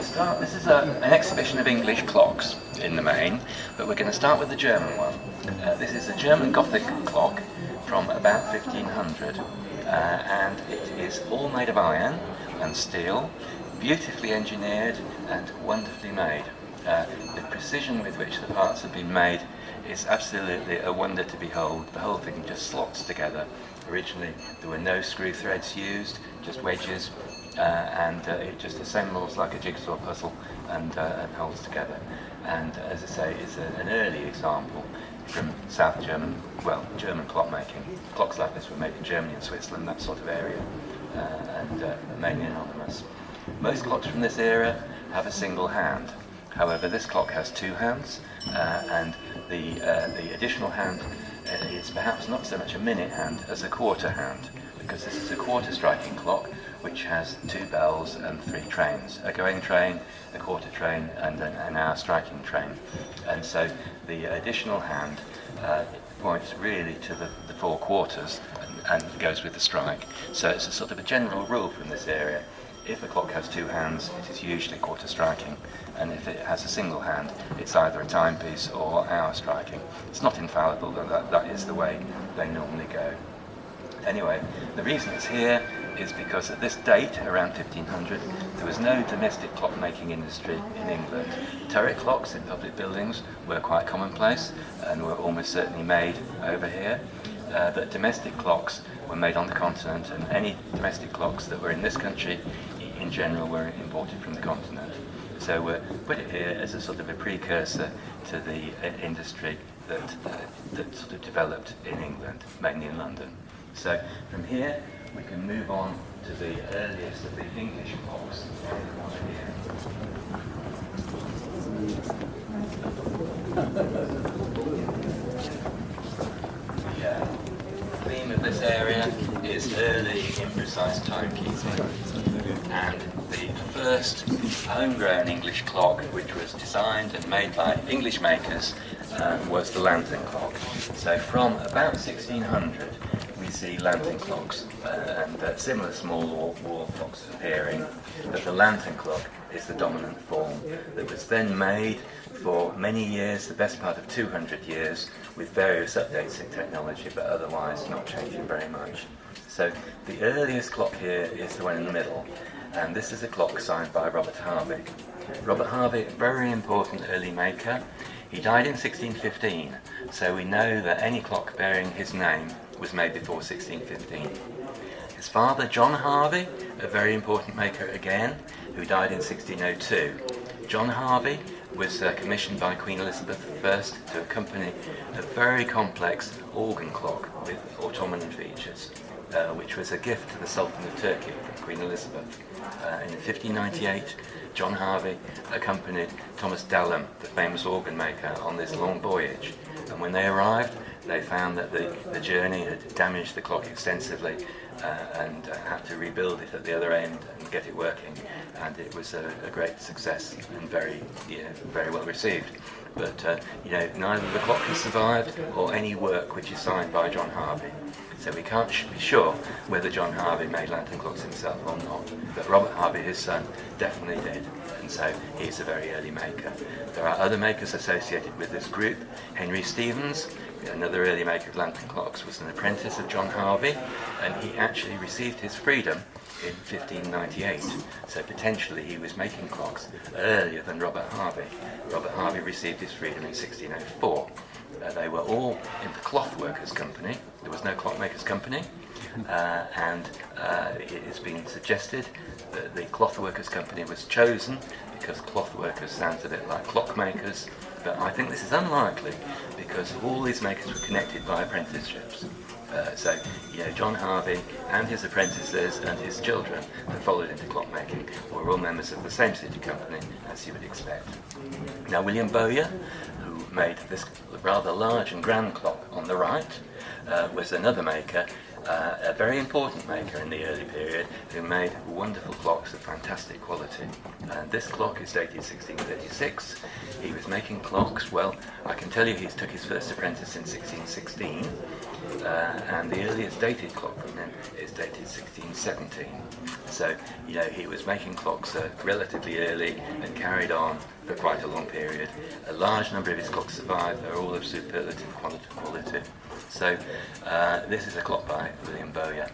start. This is an exhibition of English clocks in the main, but we're going to start with the German one. This is a German Gothic clock from about 1500, and it is all made of iron and steel, beautifully engineered and wonderfully made. The precision with which the parts have been made is absolutely a wonder to behold. The whole thing just slots together. Originally there were no screw threads used, just wedges, and it just assembles like a jigsaw puzzle and holds together. And as I say, it's an early example from South German, well, German clockmaking. Clocks like this were made in Germany and Switzerland, that sort of area, and mainly anonymous. Most clocks from this era have a single hand. However, this clock has two hands, and the additional hand is perhaps not so much a minute hand as a quarter hand, because this is a quarter striking clock which has two bells and three trains, a going train, a quarter train, and an hour striking train. And so the additional hand points really to the four quarters and goes with the strike. So it's a sort of a general rule from this area. If a clock has two hands, it is usually quarter striking, and if it has a single hand, it's either a timepiece or hour striking. It's not infallible, but that is the way they normally go. Anyway, the reason it's here is because at this date, around 1500, there was no domestic clockmaking industry in England. Turret clocks in public buildings were quite commonplace and were almost certainly made over here, but domestic clocks were made on the continent, and any domestic clocks that were in this country in general were imported from the continent. So we put it here as a sort of a precursor to the industry that sort of developed in England, mainly in London. So from here we can move on to the earliest of the English clocks. The theme of this area is early imprecise timekeeping, and the first homegrown English clock, which was designed and made by English makers, was the lantern clock. So from about 1600 we see lantern clocks and similar small wall clocks appearing, but the lantern clock is the dominant form that was then made for many years, the best part of 200 years, with various updates in technology, but otherwise not changing very much. So the earliest clock here is the one in the middle, and this is a clock signed by Robert Harvey. Robert Harvey, a very important early maker. He died in 1615, so we know that any clock bearing his name was made before 1615. His father, John Harvey, a very important maker again, who died in 1602. John Harvey was commissioned by Queen Elizabeth I to accompany a very complex organ clock with Ottoman features, which was a gift to the Sultan of Turkey from Queen Elizabeth. In 1598, John Harvey accompanied Thomas Dallam, the famous organ maker, on this long voyage, and when they arrived they found that the journey had damaged the clock extensively and had to rebuild it at the other end and get it working, and it was a great success and very well received. But neither the clock has survived or any work which is signed by John Harvey. So we can't be sure whether John Harvey made lantern clocks himself or not, but Robert Harvey, his son, definitely did, and so he's a very early maker. There are other makers associated with this group. Henry Stevens, another early maker of lantern clocks, was an apprentice of John Harvey, and he actually received his freedom in 1598, so potentially he was making clocks earlier than Robert Harvey. Robert Harvey received his freedom in 1604. They were all in the Cloth Workers' Company. There was no Clockmakers' Company, and it has been suggested that the Cloth Workers' Company was chosen because cloth workers sounds a bit like clockmakers, but I think this is unlikely because all these makers were connected by apprenticeships. So John Harvey and his apprentices and his children that followed into clockmaking were all members of the same city company, as you would expect. Now William Bowyer, who made this rather large and grand clock on the right, was another maker, a very important maker in the early period, who made wonderful clocks of fantastic quality. This clock is dated 1636. He was making clocks, well, I can tell you he took his first apprentice in 1616. and the earliest dated clock from him is dated 1617. So, you know, he was making clocks relatively early and carried on for quite a long period. A large number of his clocks survive, they're all of superlative quality. So this is a clock by William Bowyer.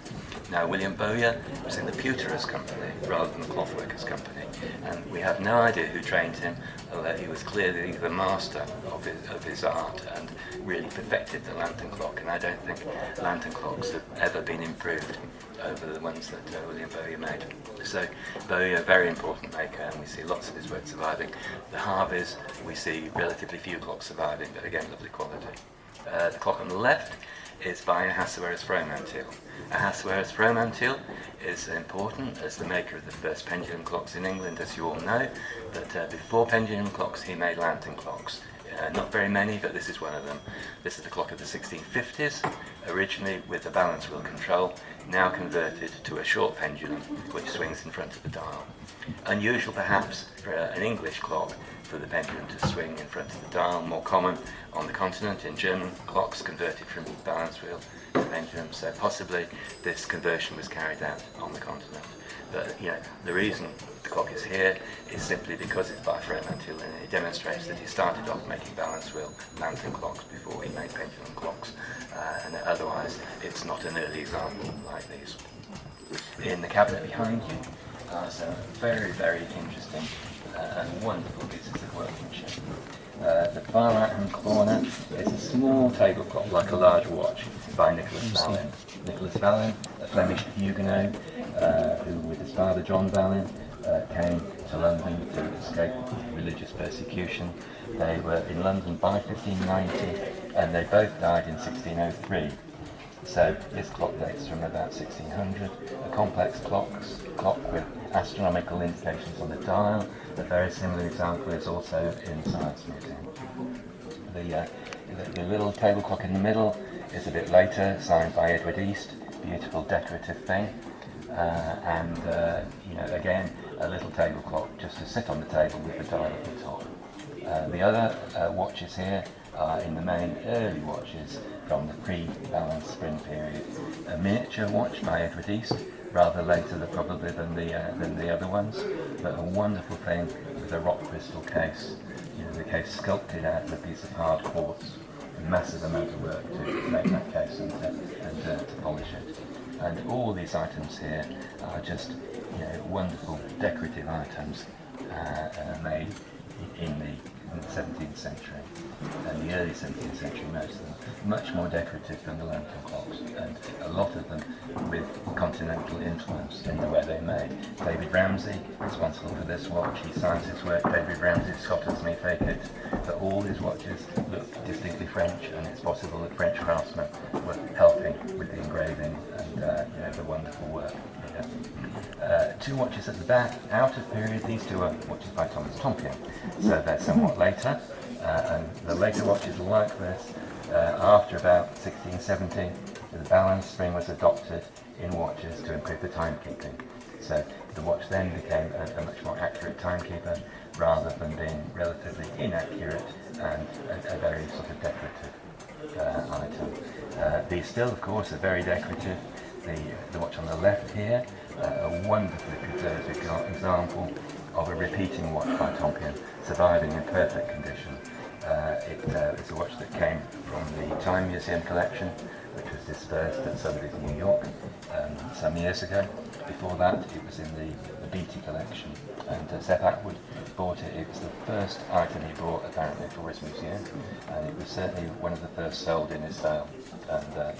Now William Bowyer was in the pewterers' company rather than the clothworkers' company, and we have no idea who trained him, although he was clearly the master of his art and really perfected the lantern clock, and I don't think lantern clocks have ever been improved over the ones that William Bowyer made. So Bowyer, a very important maker, and we see lots of his work surviving. The Harveys, we see relatively few clocks surviving, but again, lovely quality. The clock on the left is by Ahasuerus Fromantil. Ahasuerus Fromantil is important as the maker of the first pendulum clocks in England, as you all know, but before pendulum clocks he made lantern clocks. Not very many, but this is one of them. This is the clock of the 1650s, originally with the balance wheel control, now converted to a short pendulum which swings in front of the dial. Unusual perhaps for an English clock for the pendulum to swing in front of the dial, more common on the continent in German clocks converted from balance wheel to pendulum, so possibly this conversion was carried out on the continent. But you know, the reason the clock is here is simply because it's by Fromantil, and it demonstrates that he started off making balance wheel lantern clocks before he made pendulum clocks, and otherwise it's not an early example like these. In the cabinet behind you are some very, very interesting and wonderful pieces of workmanship. The far right-hand corner is a small table clock, like a large watch, by Nicholas Vallin. Nicholas Vallin, a Flemish Huguenot, who with his father John Vallin came to London to escape religious persecution. They were in London by 1590, and they both died in 1603. So this clock dates from about 1600, a complex clock with astronomical indications on the dial. A very similar example is also in the Science Museum. The little table clock in the middle is a bit later, signed by Edward East, beautiful decorative thing, and you know, again a little table clock just to sit on the table with the dial at the top. The other watches here are in the main early watches from the pre-balance spring period. A miniature watch by Edward East, rather later probably than the other ones, but a wonderful thing with a rock crystal case. You know, the case sculpted out of a piece of hard quartz. A massive amount of work to make that case and to polish it. And all these items here are just, you know, wonderful decorative items made in the 17th century and the early 17th century, most of them much more decorative than the lantern clocks, and a lot of them with continental influence in the way they're made. David Ramsay, responsible for this watch, he signs his work, David Ramsay, Scotland's me fake it, but all his watches look distinctly French, and it's possible that French craftsmen were helping with the engraving and you know, the wonderful work. Two watches at the back, out of period. These two are watches by Thomas Tompion, so they're somewhat later, and the later watches like this, after about 1670, the balance spring was adopted in watches to improve the timekeeping. So the watch then became a much more accurate timekeeper, rather than being relatively inaccurate and a very sort of decorative item. These still, of course, are very decorative. The watch on the left here, a wonderfully preserved example of a repeating watch by Tompion, surviving in perfect condition. It's a watch that came from the Time Museum collection, which was dispersed at Sotheby's in New York some years ago. Before that, it was in the Beatty collection, and Seth Atwood bought it. It was the first item he bought, apparently, for his museum, and it was certainly one of the first sold in his sale. And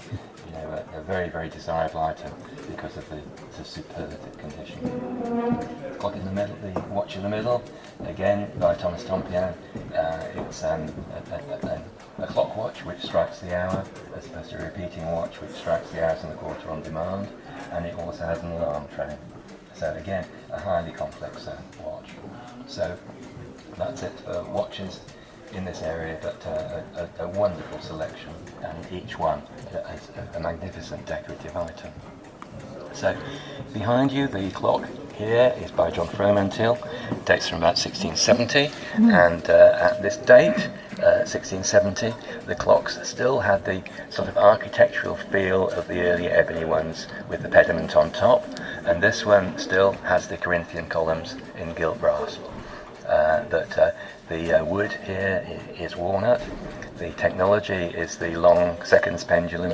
you know, a very, very desirable item because of the superlative condition. The clock in the middle, the watch in the middle, again by Thomas Tompion. It's a clock watch which strikes the hour, as opposed to a repeating watch which strikes the hours and the quarter on demand, and it also has an alarm train. So again, a highly complex watch. So that's it for watches in this area, but a wonderful selection, and each one is a magnificent decorative item. So behind you, the clock here is by John Fromentil, dates from about 1670, and at this date, 1670, the clocks still had the sort of architectural feel of the earlier ebony ones with the pediment on top, and this one still has the Corinthian columns in gilt brass. But the wood here is walnut. The technology is the long seconds pendulum,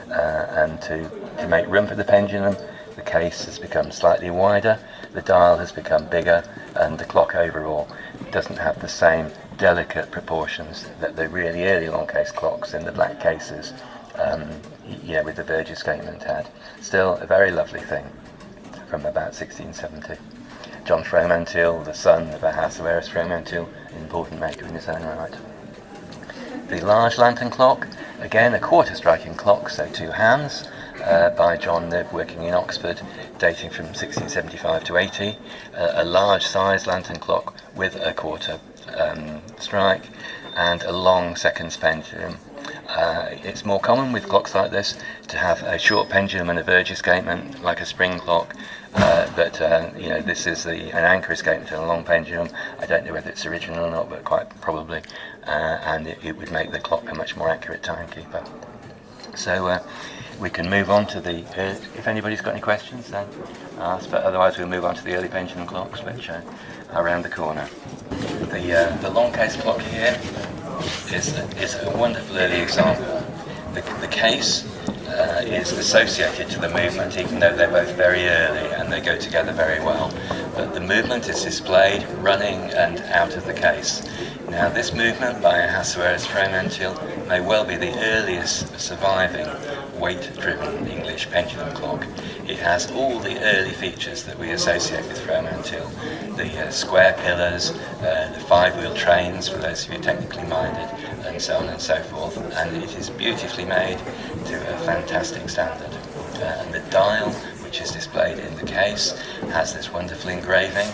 and to make room for the pendulum, the case has become slightly wider, the dial has become bigger, and the clock overall doesn't have the same delicate proportions that the really early long case clocks in the black cases, with the verge escapement had. Still a very lovely thing from about 1670. John Fromentil, the son of Ahasuerus Fromentil, an important maker in his own right. The large lantern clock, again a quarter striking clock, so 2 hands, by John Knibb, working in Oxford, dating from 1675 to 80. A large size lantern clock with a quarter strike and a long seconds pendulum. It's more common with clocks like this to have a short pendulum and a verge escapement like a spring clock, but this is an anchor escapement and a long pendulum. I don't know whether it's original or not, but quite probably, and it would make the clock a much more accurate timekeeper. So we can move on to the, if anybody's got any questions then ask, but otherwise we'll move on to the early pendulum clocks, which are around the corner. The long case clock here is a wonderful early example. The case is associated to the movement, even though they're both very early and they go together very well. But the movement is displayed running and out of the case. Now, this movement by Ahasuerus Fromentil may well be the earliest surviving weight-driven English pendulum clock. It has all the early features that we associate with Fromentil: the square pillars, the 5-wheel trains for those of you technically minded, and so on and so forth. And it is beautifully made to a fantastic standard. And the dial, which is displayed in the case, has this wonderful engraving,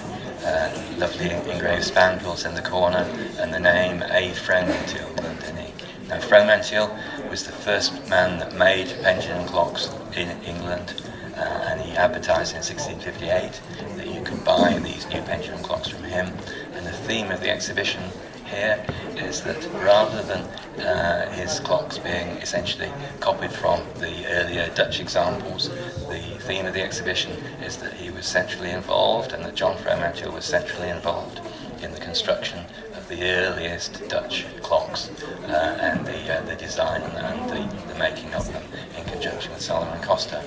lovely engraved spandrels in the corner, and the name A. Fromentil underneath. Now, Fromentil was the first man that made pendulum clocks in England, and he advertised in 1658 that you could buy these new pendulum clocks from him. And the theme of the exhibition here is that rather than his clocks being essentially copied from the earlier Dutch examples, the theme of the exhibition is that he was centrally involved, and that John Fromentil was centrally involved in the construction of the earliest Dutch clocks, and the design and the making of them in conjunction with Solomon Costa.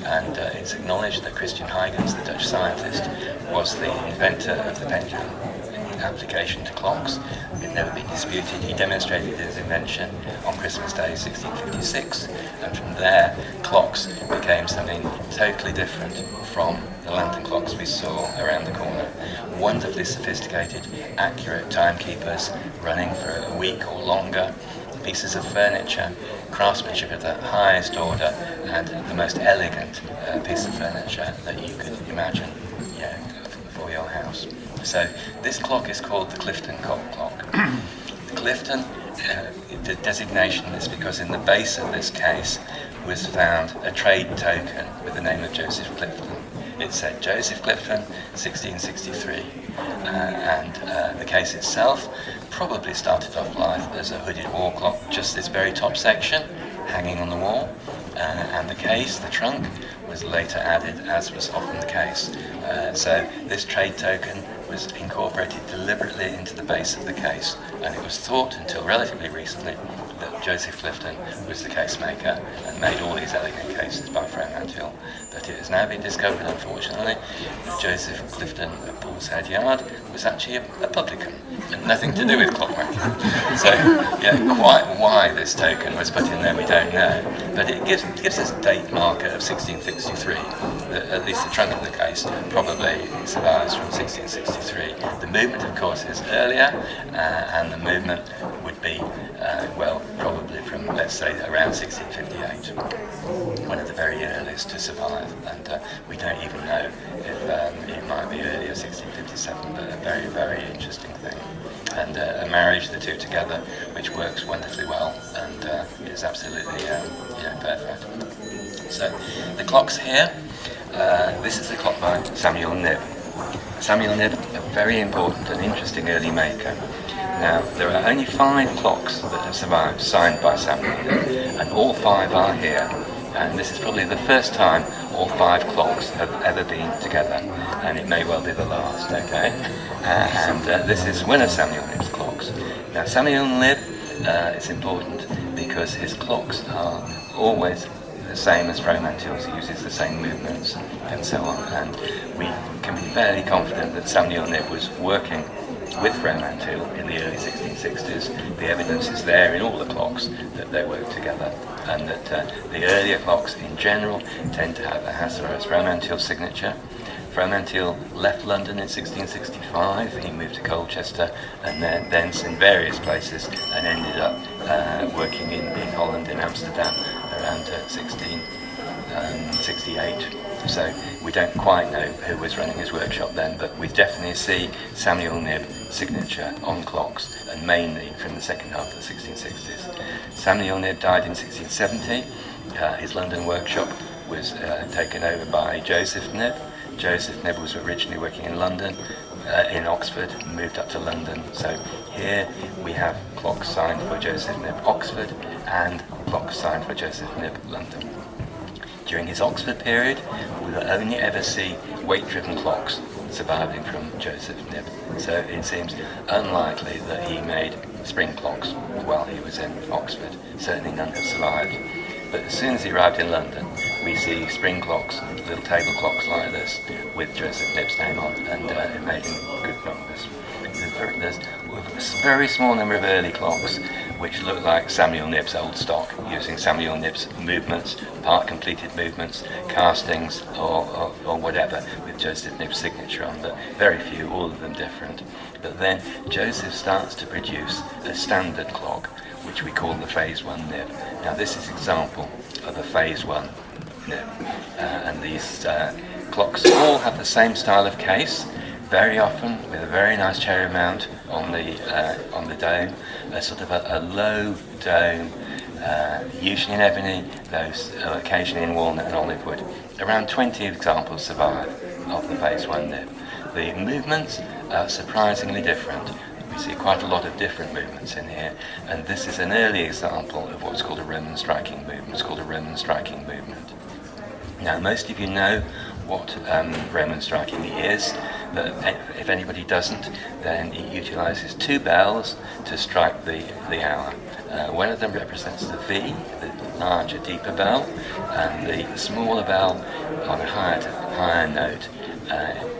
And it's acknowledged that Christian Huygens, the Dutch scientist, was the inventor of the pendulum application to clocks. It's never been disputed. He demonstrated his invention on Christmas Day 1656, and from there clocks became something totally different from the lantern clocks we saw around the corner. Wonderfully sophisticated, accurate timekeepers running for a week or longer, pieces of furniture, craftsmanship of the highest order, and the most elegant piece of furniture that you could imagine for your house. So this clock is called the Clifton clock. The Clifton, the designation is because in the base of this case was found a trade token with the name of Joseph Clifton. It said Joseph Clifton, 1663, and the case itself probably started off life as a hooded wall clock, just this very top section hanging on the wall, and the case, the trunk, was later added, as was often the case. So this trade token was incorporated deliberately into the base of the case, and it was thought until relatively recently that Joseph Clifton was the case maker and made all these elegant cases by Fromentil. But it has now been discovered, unfortunately, that Joseph Clifton of Paul's Head Yard was actually a publican and nothing to do with clockmaking. So, quite why this token was put in there we don't know, but it gives us a date marker of 1663. At least the trunk of the case probably survives from 1663. The movement, of course, is earlier, and the movement would be, probably from, let's say, around 1658, one of the very earliest to survive, and we don't even know if it might be earlier, 1657, but a very, very interesting thing. And a marriage, the two together, which works wonderfully well, and is absolutely perfect. So the clocks here, this is the clock by Samuel Knibb. Samuel Knibb, a very important and interesting early maker. Now, there are only 5 clocks that have survived signed by Samuel Knibb, and all 5 are here. And this is probably the first time all 5 clocks have ever been together, and it may well be the last, okay? This is one of Samuel Knibb's clocks. Now, Samuel Knibb is important because his clocks are always the same as Fromentill's. He uses the same movements and so on, and we can be fairly confident that Samuel Knibb was working with Fromentil in the early 1660s. The evidence is there in all the clocks that they work together, and that the earlier clocks in general tend to have a Hauser Fromentil signature. Fromentil left London in 1665, he moved to Colchester and then thence in various places, and ended up working in Holland, in Amsterdam, around 1668. So we don't quite know who was running his workshop then, but we definitely see Samuel Knibb's signature on clocks, and mainly from the second half of the 1660s. Samuel Knibb died in 1670. His London workshop was taken over by Joseph Knibb. Joseph Knibb was originally working in London, in Oxford, moved up to London. So here we have clocks signed for Joseph Knibb Oxford and clocks signed for Joseph Knibb London. During his Oxford period, we will only ever see weight-driven clocks surviving from Joseph Knibb. So it seems unlikely that he made spring clocks while he was in Oxford. Certainly none have survived. But as soon as he arrived in London, we see spring clocks, little table clocks like this, with Joseph Knibb's name on, and made in good numbers. There's a very small number of early clocks which look like Samuel Knibb's old stock, using Samuel Knibb's movements, part completed movements, castings, or whatever, with Joseph Knibb's signature on, but very few, all of them different. But then Joseph starts to produce a standard clock, which we call the Phase 1 Knibb. Now this is an example of a Phase 1 Knibb, and these clocks all have the same style of case, very often with a very nice cherry mount on the dome, a sort of a low dome, usually in ebony, though occasionally in walnut and olive wood. Around 20 examples survive of the Phase 1 Knibb. The movements are surprisingly different. We see quite a lot of different movements in here, and this is an early example of what's called a Roman striking movement. It's called a Roman striking movement. Now, most of you know what Roman striking is, but if anybody doesn't, then it utilises 2 bells to strike the hour. One of them represents the V, the larger, deeper bell, and the smaller bell on a higher note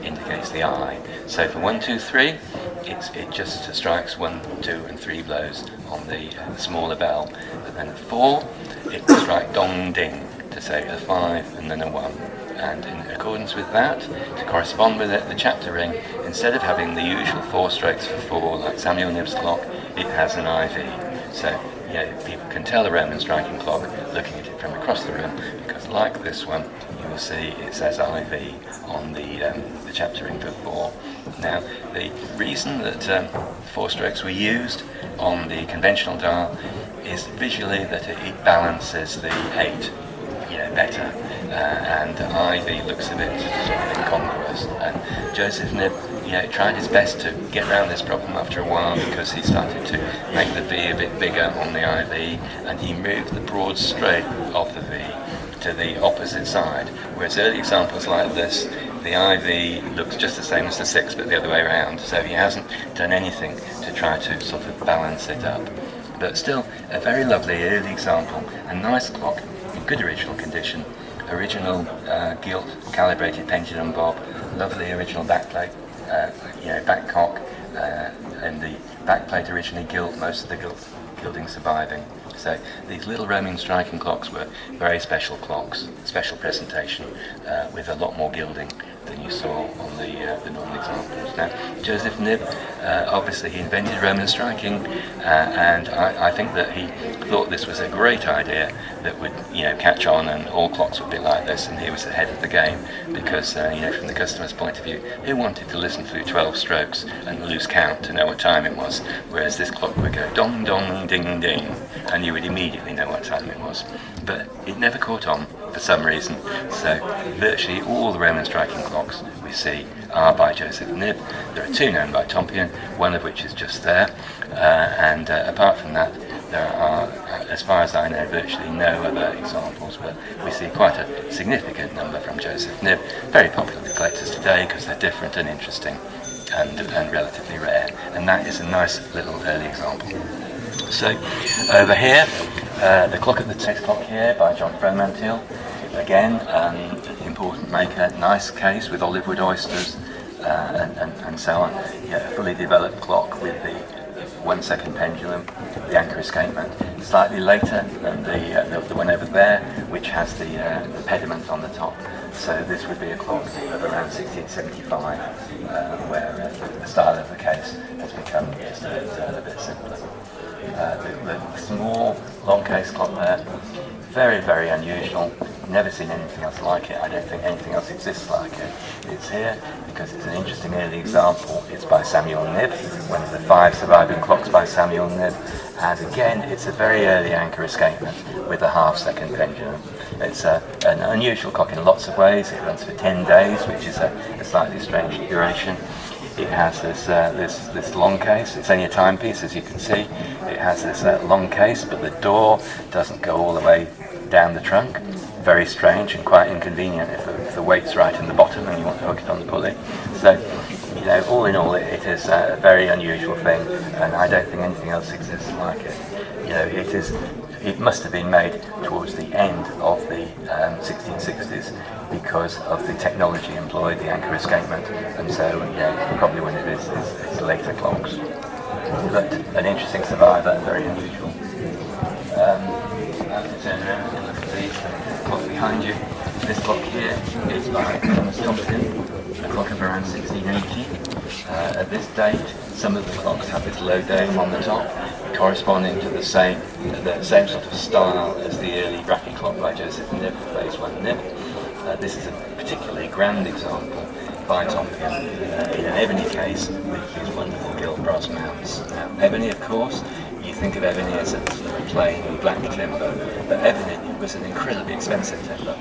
indicates the I. So for 1, 2, 3, it just strikes 1, 2, and 3 blows on the smaller bell. But then at 4, it will strike dong ding to say a 5 and then a 1. And in accordance with that, to correspond with it, the chapter ring, instead of having the usual 4 strokes for 4 like Samuel Knibb's clock, it has an IV. So people can tell a Roman striking clock looking at it from across the room, because like this one, you will see it says IV on the chapter ring for 4. Now, the reason that 4 strokes were used on the conventional dial is visually that it balances the 8 better, and IV looks a bit sort of incongruous. And Joseph Knibb tried his best to get around this problem after a while, because he started to make the V a bit bigger on the IV, and he moved the broad stroke of the V to the opposite side, whereas early examples like this, the IV looks just the same as the 6 but the other way around, so he hasn't done anything to try to sort of balance it up. But still, a very lovely early example, a nice clock in good original condition, original gilt calibrated pendulum bob, lovely original backplate, backcock, and the backplate originally gilt, most of the gilding surviving. So these little Roman striking clocks were very special clocks, special presentation, with a lot more gilding than you saw on the normal examples. Now, Joseph Knibb. Obviously he invented Roman striking, and I think that he thought this was a great idea that would catch on, and all clocks would be like this, and he was ahead of the game because from the customer's point of view, who wanted to listen through 12 strokes and lose count to know what time it was, whereas this clock would go dong dong ding ding and you would immediately know what time it was. But it never caught on for some reason, so virtually all the Roman striking clocks we see are by Joseph Knibb. There are two known by Tompion, one of which is just there, and apart from that there are, as far as I know, virtually no other examples, but we see quite a significant number from Joseph Knibb, very popular with collectors today because they're different and interesting and relatively rare, and that is a nice little early example. So over here, the clock at the text clock here by John Fromantiel, again important maker, nice case with olive wood oysters and so on. A fully developed clock with the 1 second pendulum, the anchor escapement, slightly later than the one over there, which has the pediment on the top. So this would be a clock of around 1675, where the style of the case has become just a bit simpler. The small long case clock there, very, very unusual. Never seen anything else like it. I don't think anything else exists like it. It's here because it's an interesting early example. It's by Samuel Knibb, one of the 5 surviving clocks by Samuel Knibb. And again, it's a very early anchor escapement with a half-second pendulum. It's an unusual clock in lots of ways. It runs for 10 days, which is a slightly strange duration. It has this long case. It's only a timepiece, as you can see. It has this long case, but the door doesn't go all the way down the trunk. Very strange and quite inconvenient if the weight's right in the bottom and you want to hook it on the pulley. So, all in all, it is a very unusual thing, and I don't think anything else exists like it. It must have been made towards the end of the 1660s because of the technology employed, the anchor escapement, and so probably one of its later clocks. But an interesting survivor and very unusual. I have to turn around and look at the clock behind you. This clock here is by Thomas Tompion, a clock of around 1680. At this date, some of the clocks have this low dome on the top, corresponding to the same sort of style as the early bracket clock by Joseph Knibb, phase 1 Knibb. This is a particularly grand example by Tompion in an ebony case with these wonderful gilt brass mounts. Now, ebony, of course, you think of ebony as a sort of plain black timber, but ebony was an incredibly expensive timber.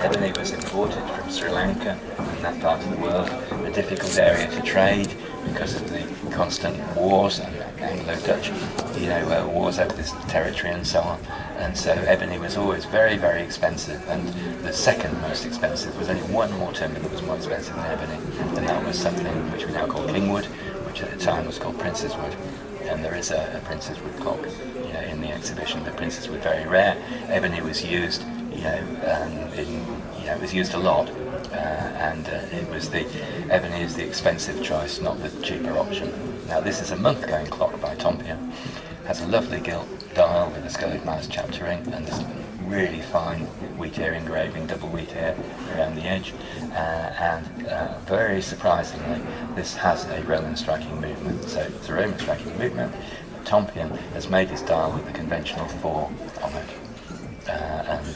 Ebony was imported from Sri Lanka and that part of the world, a difficult area to trade because of the constant wars and Anglo-Dutch, wars over this territory and so on. And so ebony was always very, very expensive, and the second most expensive was only one more timber that was more expensive than ebony, and that was something which we now call kingwood, which at the time was called prince's wood. And there is a prince's wood clock, in the exhibition. The prince's wood very rare. Ebony was used, it was used a lot, and ebony is the expensive choice, not the cheaper option. Now this is a month-going clock by Tompion. Has a lovely gilt dial with a scarlet mouse chapter ring and this really fine wheat ear engraving, double wheat ear around the edge, and very surprisingly, this has a Roman striking movement. So it's a Roman striking movement. Tompion has made his dial with the conventional 4 on it, and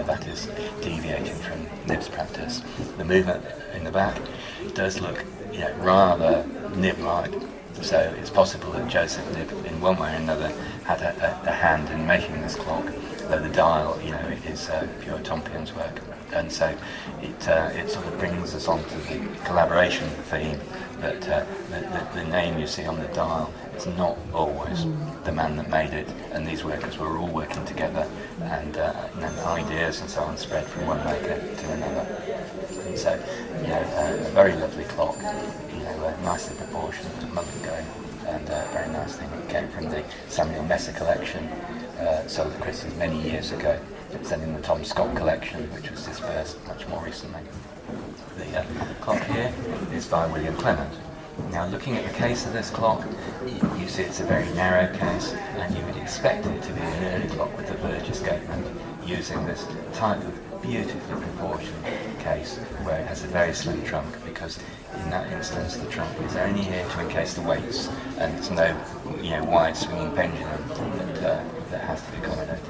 that is deviating from Knibb's practice. The movement in the back does look, rather Knibb-like. So it's possible that Joseph Knibb, in one way or another, had a hand in making this clock, though the dial, it is pure Tompion's work. And so it sort of brings us on to the collaboration theme, that the name you see on the dial is not always the man that made it, and these workers were all working together, and ideas and so on spread from one maker to another. And so, a very lovely clock, nicely proportioned, month-going, and a very nice thing. It came from the Samuel Messer collection, sold at Christie's many years ago. It's then in the Tom Scott collection, which was dispersed much more recently. The clock here is by William Clement. Now, looking at the case of this clock, you see it's a very narrow case, and you would expect it to be an early clock with a verge escapement, using this type of beautifully proportioned case where it has a very slim trunk, because in that instance, the trunk is only here to encase the weights, and it's no, wide swinging pendulum that has to be accommodated.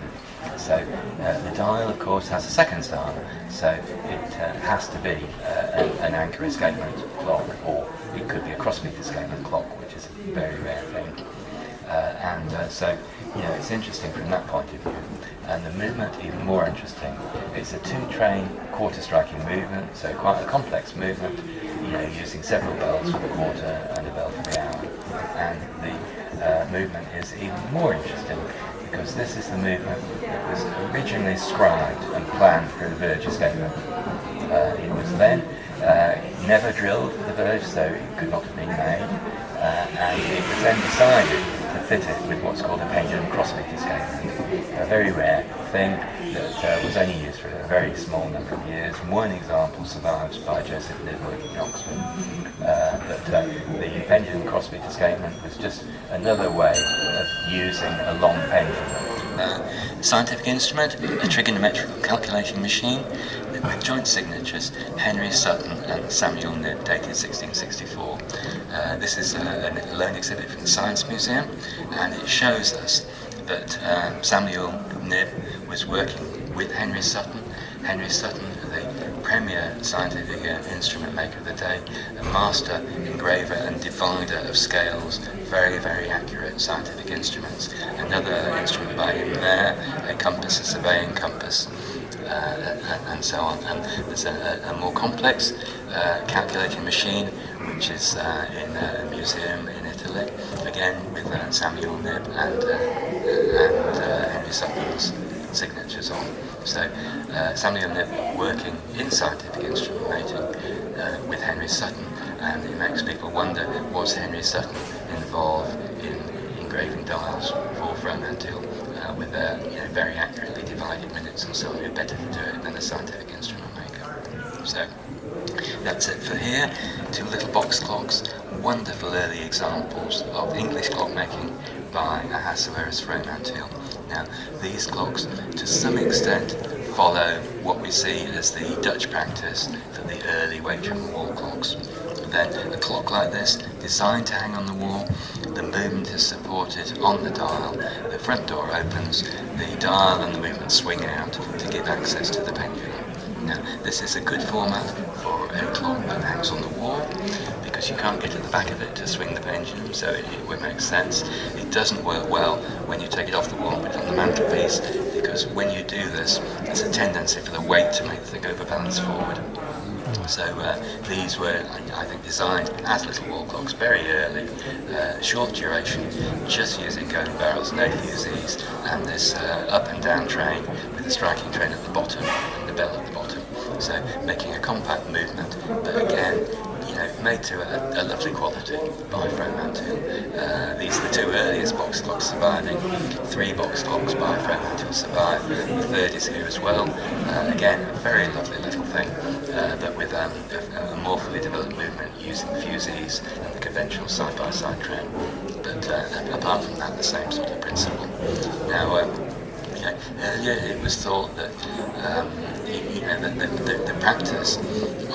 So the dial, of course, has a second dial, so it has to be an anchor escapement clock, or it could be a crossbeat escapement clock, which is a very rare thing. So it's interesting from that point of view. And the movement, even more interesting. It's a two-train quarter-striking movement, so quite a complex movement, using several bells for the quarter and a bell for the hour. And the movement is even more interesting because this is the movement that was originally scribed and planned for the verge escapement. It was then never drilled for the verge, so it could not have been made, and it was then decided to fit it with what's called a pendulum crossbeat escapement, a very rare thing that was only used for a very small number of years. One example survives by Joseph Nibble in Oxford, but the pendulum crossbeat escapement was just another way of using a long pendulum. Scientific instrument, a trigonometrical calculating machine with joint signatures Henry Sutton and Samuel Knibb, dated 1664. This is a loan exhibit from the Science Museum, and it shows us that Samuel Knibb was working with Henry Sutton. Henry Sutton, the premier scientific instrument maker of the day, a master engraver and divider of scales, very, very accurate scientific instruments. Another instrument by him there, a compass, a surveying compass, and so on. And there's a more complex calculating machine, which is in a museum in Italy, again with Samuel Knibb and Henry Sutton's signatures on. So Samuel Knibb working in scientific instrument making with Henry Sutton, and it makes people wonder, was Henry Sutton involved in engraving dials for Fromentil with very accurately divided minutes and so on? Who better to do it than a scientific instrument maker? So that's it for here. Two little box clocks, wonderful early examples of English clockmaking by Ahasuerus Fromentil. Now, these clocks, to some extent, follow what we see as the Dutch practice for the early weight-driven wall clocks. Then, a clock like this, designed to hang on the wall, the movement is supported on the dial, the front door opens, the dial and the movement swing out to give access to the pendulum. Now, this is a good format for a clock that hangs on the wall, because you can't get to the back of it to swing the pendulum, so it would make sense. It doesn't work well when you take it off the wall and put it on the mantelpiece, because when you do this, there's a tendency for the weight to make the thing overbalance forward. So these were, I think, designed as little wall clocks very early, short duration, just using golden barrels, no fusees, and this up and down train with the striking train at the bottom and the bell at the bottom. So making a compact movement, but again, made to a lovely quality by Fromentil. These are the two earliest box clocks surviving. 3 box clocks by Fromentil survive. The third is here as well. Again, a very lovely little thing, but with a more fully developed movement using fusees and the conventional side-by-side train. But apart from that, the same sort of principle. Now, earlier it was thought that the practice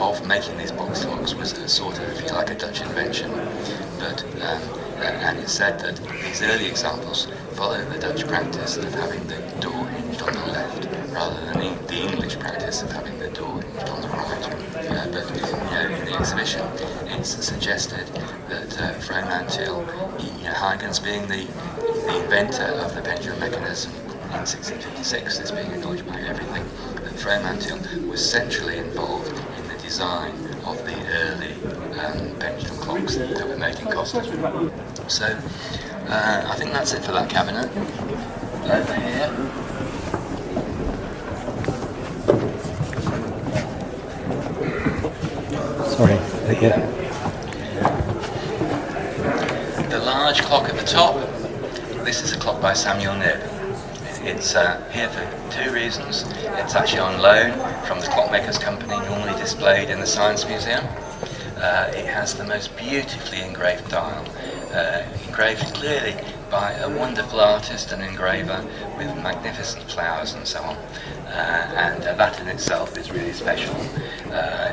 of making these box clocks was a sort of, if you like, a Dutch invention, but and it's said that these early examples follow the Dutch practice of having the door hinged on the left, rather than the English practice of having the door hinged on the right. But in the exhibition, it's suggested that Fromentil, Huygens being the inventor of the pendulum mechanism in 1656, this being acknowledged by everything, that Fromentil was centrally involved in the design of the early pendulum clocks that were made in Costa. So I think that's it for that cabinet. Over here. Sorry, yeah. The large clock at the top, this is a clock by Samuel Knibb. It's here for 2 reasons. It's actually on loan from the Clockmakers Company, normally displayed in the Science Museum. it has the most beautifully engraved dial, engraved clearly by a wonderful artist and engraver with magnificent flowers and so on. And that in itself is really special.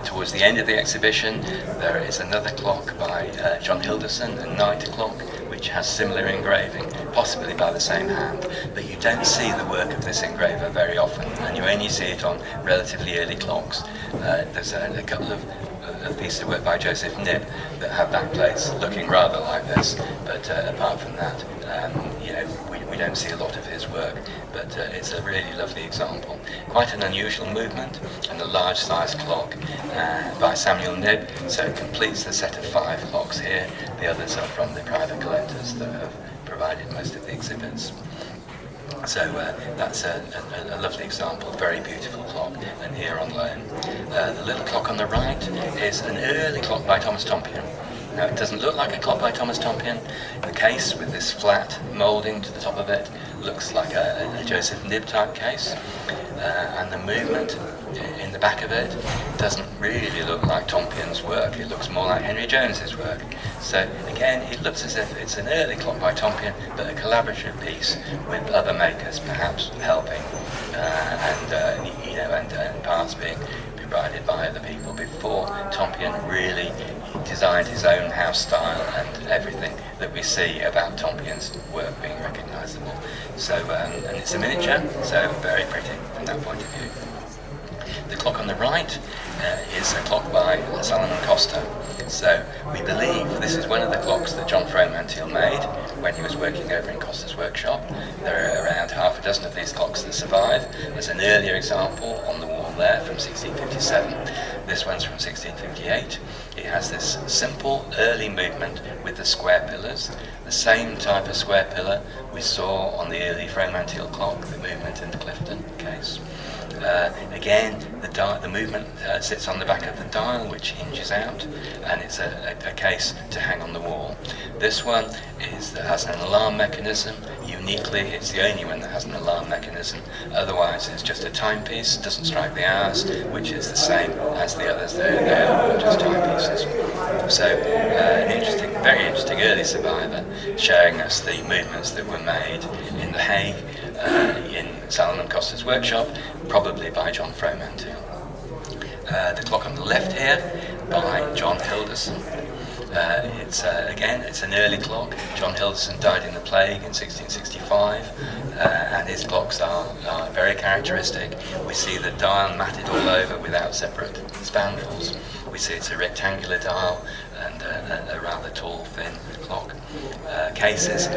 Towards the end of the exhibition, there is another clock by John Hilderson, a night clock, which has similar engraving, possibly by the same hand, but you don't see the work of this engraver very often, and you only see it on relatively early clocks. There's a couple of pieces of work by Joseph Knibb that have that place looking rather like this, but apart from that, we don't see a lot of his work, but it's a really lovely example. Quite an unusual movement, and a large size clock by Samuel Knibb, so it completes the set of 5 clocks here. The others are from the private collectors that have provided most of the exhibits. So that's a lovely example, very beautiful clock, and here on loan. The little clock on the right is an early clock by Thomas Tompion. Now, it doesn't look like a clock by Thomas Tompion. The case with this flat moulding to the top of it looks like a Joseph Knibb type case, and the movement in the back of it doesn't really look like Tompion's work. It looks more like Henry Jones's work. So again, it looks as if it's an early clock by Tompion, but a collaborative piece with other makers perhaps helping, and parts being provided by other people before Tompion really designed his own house style and everything that we see about Tompion's work being recognisable. So, and it's a miniature, so very pretty from that point of view. The clock on the right is a clock by Solomon Costa. So we believe this is one of the clocks that John Fromantiel made when he was working over in Costa's workshop. There are around half a dozen of these clocks that survive. There's an earlier example on the wall there from 1657. This one's from 1658. It has this simple early movement with the square pillars, the same type of square pillar we saw on the early Fromantiel clock, the movement in the Clifton case. Again, the movement sits on the back of the dial, which hinges out, and it's a case to hang on the wall. This one has an alarm mechanism. Uniquely, it's the only one that has an alarm mechanism. Otherwise, it's just a timepiece, doesn't strike the hours, which is the same as the others. They're all just timepieces. So, an very interesting early survivor, showing us the movements that were made in The Hague, in Solomon Costa's workshop, probably by John Fromantiel. The clock on the left here by John Hilderson. It's an early clock. John Hilderson died in the plague in 1665, and his clocks are very characteristic. We see the dial matted all over without separate spandrels. We see it's a rectangular dial and a rather tall, thin clock. Cases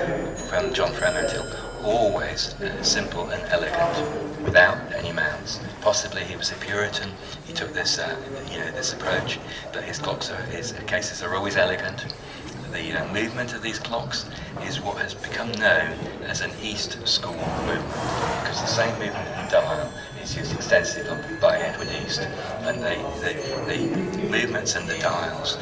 from John Fromantiel, always simple and elegant, without any mounts. Possibly he was a Puritan. He took this approach, but his cases are always elegant. The movement of these clocks is what has become known as an East School movement, because the same movement in dial is used extensively by Edward East, and the movements in the dials,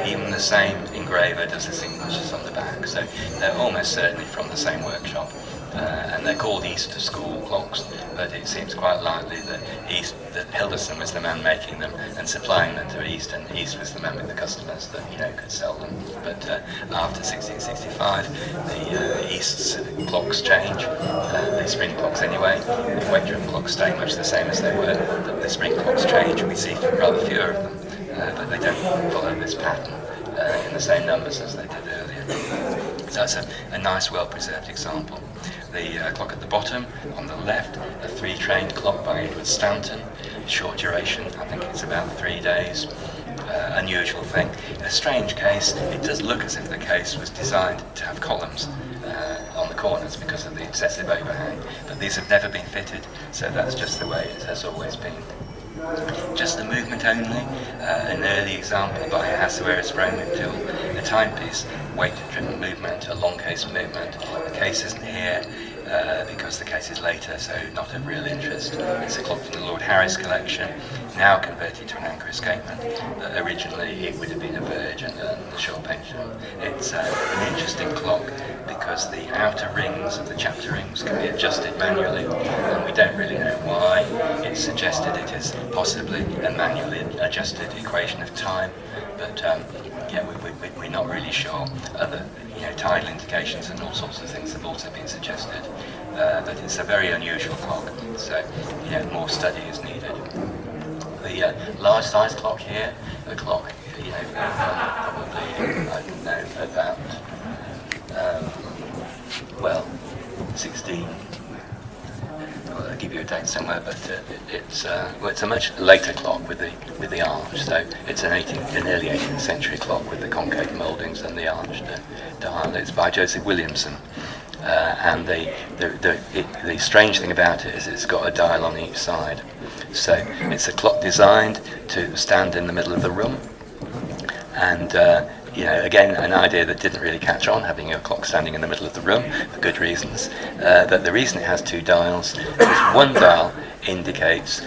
even the same engraver does the signatures on the back, so they're almost certainly from the same workshop. And they're called East School clocks, but it seems quite likely that Hilderson was the man making them and supplying them to East, and East was the man with the customers that could sell them. But after 1665, the East's clocks change, the spring clocks anyway. The Wakefield clocks stay much the same as they were, but the spring clocks change. We see rather fewer of them, but they don't follow this pattern in the same numbers as they did earlier. So that's a nice, well-preserved example. The clock at the bottom, on the left, a 3-trained clock by Edward Stanton. Short duration, I think it's about 3 days. Unusual thing. In a strange case, it does look as if the case was designed to have columns on the corners because of the excessive overhang, but these have never been fitted, so that's just the way it has always been. Just the movement only, an early example by Ahasuerus Fromantiel, a timepiece, weight-driven movement, a long case movement. The case isn't here because the case is later, so not of real interest. It's a clock from the Lord Harris collection, now converted to an anchor escapement, but originally it would have been a verge and the short pendulum. It's an interesting clock because the outer rings of the chapter rings can be adjusted manually, and we don't really know why. It's suggested it is possibly a manually adjusted equation of time, but yeah, we're not really sure. Other tidal indications and all sorts of things have also been suggested, but it's a very unusual clock, so more study is needed. The large size clock here, a clock probably, I don't know, about 16. Well, I'll give you a date somewhere, but it's a much later clock with the arch. So it's an early 18th century clock with the concave mouldings and the arched dial. It's by Joseph Williamson, and the strange thing about it is it's got a dial on each side. So it's a clock designed to stand in the middle of the room, and again, an idea that didn't really catch on, having a clock standing in the middle of the room, for good reasons. But the reason it has two dials is one dial indicates,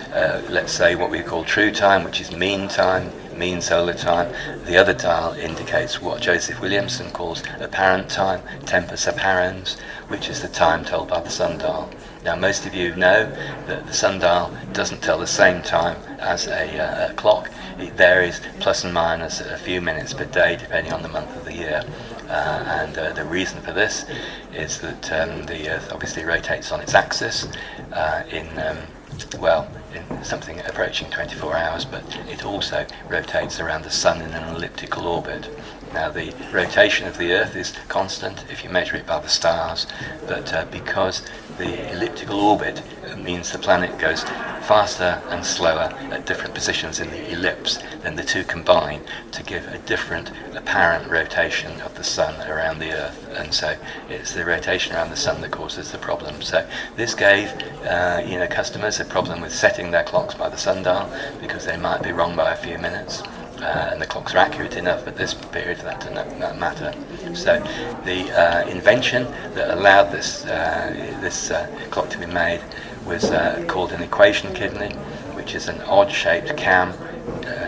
let's say, what we call true time, which is mean time, mean solar time. The other dial indicates what Joseph Williamson calls apparent time, tempus apparens, which is the time told by the sundial. Now, most of you know that the sundial doesn't tell the same time as a clock. It varies plus and minus a few minutes per day depending on the month of the year. And the reason for this is that the Earth obviously rotates on its axis in something approaching 24 hours, but it also rotates around the Sun in an elliptical orbit. Now, the rotation of the Earth is constant if you measure it by the stars, but because the elliptical orbit means the planet goes faster and slower at different positions in the ellipse, then the two combine to give a different apparent rotation of the Sun around the Earth, and so it's the rotation around the Sun that causes the problem. So this gave customers a problem with setting their clocks by the sundial because they might be wrong by a few minutes. And the clocks are accurate enough at this period for that to not matter. So the invention that allowed this clock to be made was called an equation kidney, which is an odd-shaped cam,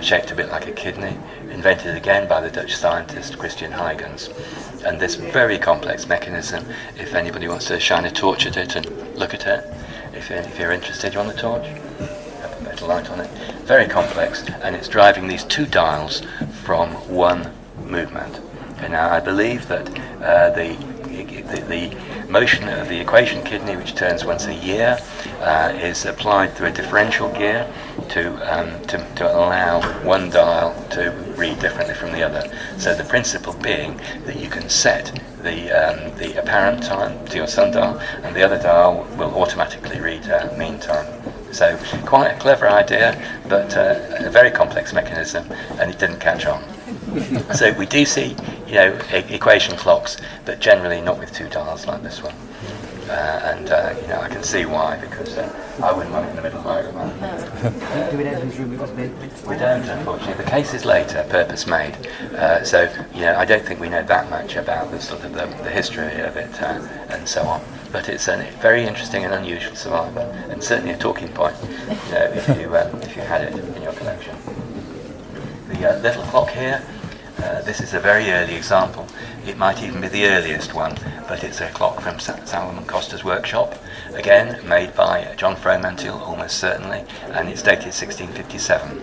shaped a bit like a kidney, invented again by the Dutch scientist Christian Huygens. And this very complex mechanism, if anybody wants to shine a torch at it and look at it, if you're interested, you want the torch? Have a better light on it. Very complex, and it's driving these two dials from one movement. And now I believe that the motion of the equation kidney, which turns once a year, is applied through a differential gear to allow one dial to read differently from the other. So the principle being that you can set the apparent time to your sundial, and the other dial will automatically read mean time. So quite a clever idea, but a very complex mechanism, and it didn't catch on. So we do see, equation clocks, but generally not with two dials like this one. I can see why, because I wouldn't want it in the middle of my room. Do we know whose room it was made? We don't, unfortunately. The case is later, purpose made. So I don't think we know that much about the sort of the history of it and so on. But it's a very interesting and unusual survivor, and certainly a talking point, if you had it in your collection. The little clock here. This is a very early example. It might even be the earliest one, but it's a clock from Salomon Costa's workshop, again made by John Fromentil, almost certainly, and it's dated 1657.